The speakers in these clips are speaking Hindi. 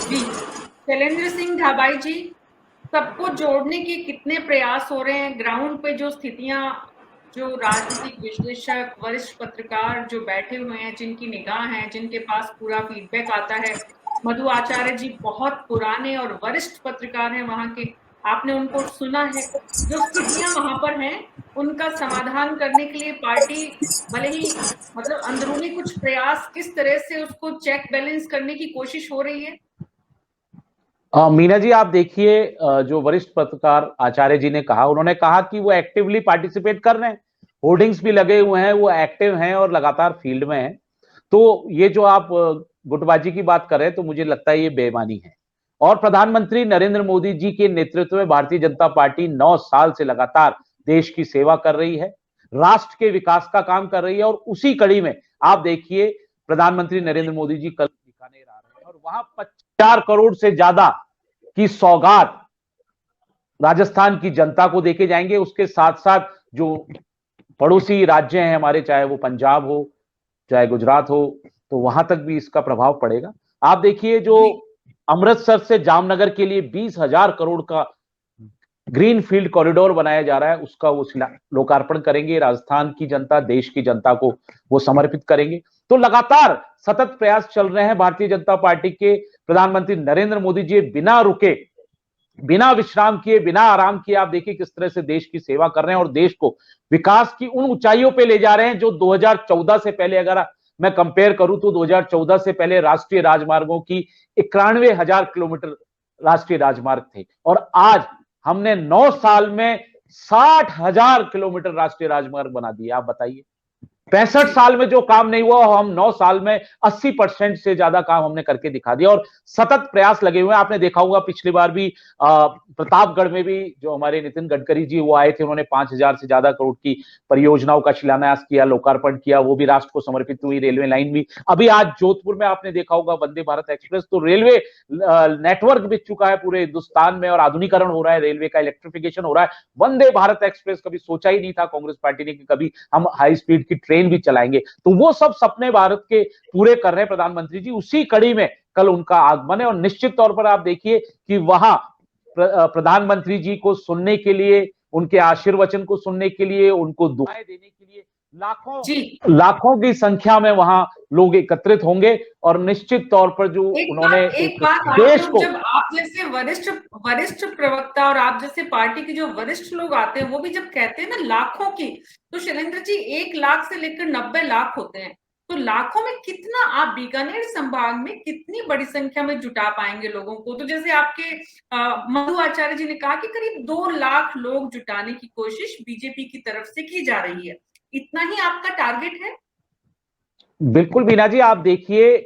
जी, शैलेंद्र सिंह ढाबाई जी, सबको जोड़ने के कितने प्रयास हो रहे हैं। ग्राउंड पे जो स्थितियां, जो राजनीतिक विश्लेषक, वरिष्ठ पत्रकार जो बैठे हुए हैं, जिनकी निगाह है, जिनके पास पूरा फीडबैक आता है। मधु आचार्य जी बहुत पुराने और वरिष्ठ पत्रकार हैं वहां के, आपने उनको सुना है। जो स्थितियां वहां पर हैं, उनका समाधान करने के लिए पार्टी भले ही मतलब अंदरूनी कुछ प्रयास, किस तरह से उसको चेक बैलेंस करने की कोशिश हो रही है। मीना जी, आप देखिए, जो वरिष्ठ पत्रकार आचार्य जी ने कहा, उन्होंने कहा कि वो एक्टिवली पार्टिसिपेट कर रहे हैं, होर्डिंग्स भी लगे हुए हैं, वो एक्टिव हैं और लगातार फील्ड में हैं। तो ये जो आप गुटबाजी की बात कर रहे हैं, तो मुझे लगता है ये बेईमानी है। और प्रधानमंत्री नरेंद्र मोदी जी के नेतृत्व में भारतीय जनता पार्टी 9 साल से लगातार देश की सेवा कर रही है, राष्ट्र के विकास का काम कर रही है। और उसी कड़ी में आप देखिए, प्रधानमंत्री नरेंद्र मोदी जी कल बीकानेर आ रहे हैं और वहां 4 करोड़ से ज्यादा की सौगात राजस्थान की जनता को देके जाएंगे। उसके साथ साथ जो पड़ोसी राज्य हैं हमारे, चाहे वो पंजाब हो, चाहे गुजरात हो, तो वहां तक भी इसका प्रभाव पड़ेगा। आप देखिए, जो अमृतसर से जामनगर के लिए 20,000 करोड़ का ग्रीन फील्ड कॉरिडोर बनाया जा रहा है, उसका वो लोकार्पण करेंगे। राजस्थान की जनता, देश की जनता को वो समर्पित करेंगे। तो लगातार सतत प्रयास चल रहे हैं भारतीय जनता पार्टी के। प्रधानमंत्री नरेंद्र मोदी जी बिना रुके, बिना विश्राम किए, बिना आराम किए, आप देखिए किस तरह से देश की सेवा कर रहे हैं और देश को विकास की उन ऊंचाइयों पे ले जा रहे हैं जो 2014 से पहले, अगर मैं कंपेयर करूं तो 2014 से पहले राष्ट्रीय राजमार्गों की 91,000 किलोमीटर राष्ट्रीय राजमार्ग थे, और आज हमने 9 साल में 60,000 किलोमीटर राष्ट्रीय राजमार्ग बना दिए। आप बताइए, 65 साल में जो काम नहीं हुआ, हम 9 साल में 80% से ज्यादा काम हमने करके दिखा दिया। और सतत प्रयास लगे हुए हैं। आपने देखा होगा पिछली बार भी प्रतापगढ़ में भी जो हमारे नितिन गडकरी जी वो आए थे, उन्होंने 5,000 से ज्यादा करोड़ की परियोजनाओं का शिलान्यास किया, लोकार्पण किया, वो भी राष्ट्र को समर्पित हुई। रेलवे लाइन भी अभी आज जोधपुर में आपने देखा होगा, वंदे भारत एक्सप्रेस। तो रेलवे नेटवर्क बिक चुका है पूरे हिंदुस्तान में और आधुनिकरण हो रहा है, रेलवे का इलेक्ट्रिफिकेशन हो रहा है। वंदे भारत एक्सप्रेस कभी सोचा ही नहीं था कांग्रेस पार्टी ने कि कभी हम हाई स्पीड की ट्रेन भी चलाएंगे। तो वो सब सपने भारत के पूरे कर रहे हैं प्रधानमंत्री जी। उसी कड़ी में कल उनका आगमन है और निश्चित तौर पर आप देखिए कि वहां प्रधानमंत्री जी को सुनने के लिए, उनके आशीर्वचन को सुनने के लिए, उनको दुआएं देने के लिए लाखों की संख्या में वहां लोग एकत्रित होंगे। और निश्चित तौर पर जो उन्होंने एक बात देश को, जब आप जैसे वरिष्ठ प्रवक्ता और आप जैसे पार्टी के जो वरिष्ठ लोग आते हैं, वो भी जब कहते हैं ना लाखों की, तो शैलेंद्र जी 1 लाख से लेकर 90 लाख होते हैं। तो लाखों में कितना आप बीकानेर संभाग में कितनी बड़ी संख्या में जुटा पाएंगे लोगों को। तो जैसे आपके मधु आचार्य जी ने कहा कि करीब 2 लाख लोग जुटाने की कोशिश बीजेपी की तरफ से की जा रही है, इतना ही आपका टारगेट है? बिल्कुल बीना जी, आप देखिए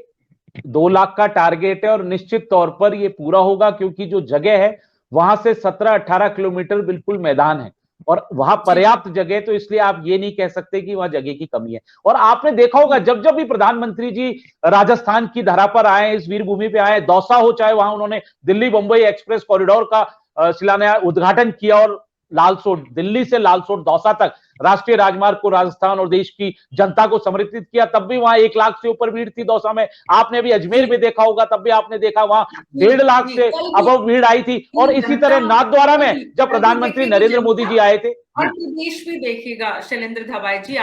2 लाख का टारगेट है और निश्चित तौर पर यह पूरा होगा, क्योंकि जो जगह है वहां से 17-18 किलोमीटर बिल्कुल मैदान है और वहां पर्याप्त जगह, तो इसलिए आप ये नहीं कह सकते कि वहां जगह की कमी है। और आपने देखा होगा, जब जब भी प्रधानमंत्री जी राजस्थान की धरा पर आए, इस वीर भूमि पे आए, दौसा हो चाहे, वहां उन्होंने दिल्ली बंबई एक्सप्रेस कॉरिडोर का शिलान्यास उद्घाटन किया और लालसोट, दिल्ली से लालसोट दौसा तक राष्ट्रीय राजमार्ग को राजस्थान और देश की जनता को समर्पित किया। तब भी वहां 1 लाख से ऊपर भीड़ थी दौसा में। आपने अभी अजमेर में देखा होगा, तब भी आपने देखा वहां 1.5 लाख से अब भीड़ आई थी। और इसी तरह नाथद्वारा में जब प्रधानमंत्री नरेंद्र मोदी जी आए थे, और प्रदेश भी देखेगा शैलेंद्र ढाबाई जी।